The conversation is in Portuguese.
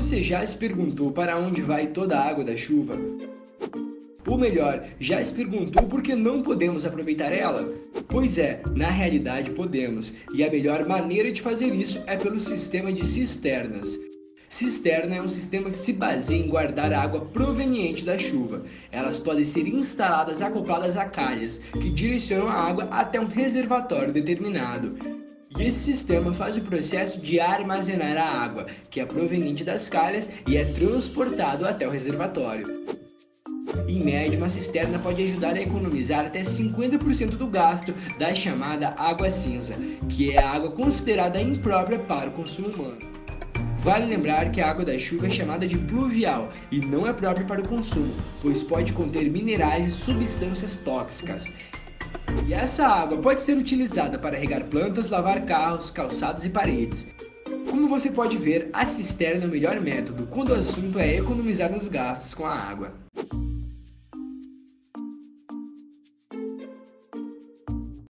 Você já se perguntou para onde vai toda a água da chuva? Ou melhor, já se perguntou por que não podemos aproveitar ela? Pois é, na realidade podemos, e a melhor maneira de fazer isso é pelo sistema de cisternas. Cisterna é um sistema que se baseia em guardar a água proveniente da chuva. Elas podem ser instaladas acopladas a calhas, que direcionam a água até um reservatório determinado. E esse sistema faz o processo de armazenar a água, que é proveniente das calhas e é transportado até o reservatório. Em média, uma cisterna pode ajudar a economizar até 50% do gasto da chamada água cinza, que é a água considerada imprópria para o consumo humano. Vale lembrar que a água da chuva é chamada de pluvial e não é própria para o consumo, pois pode conter minerais e substâncias tóxicas. E essa água pode ser utilizada para regar plantas, lavar carros, calçados e paredes. Como você pode ver, a cisterna é o melhor método quando o assunto é economizar nos gastos com a água.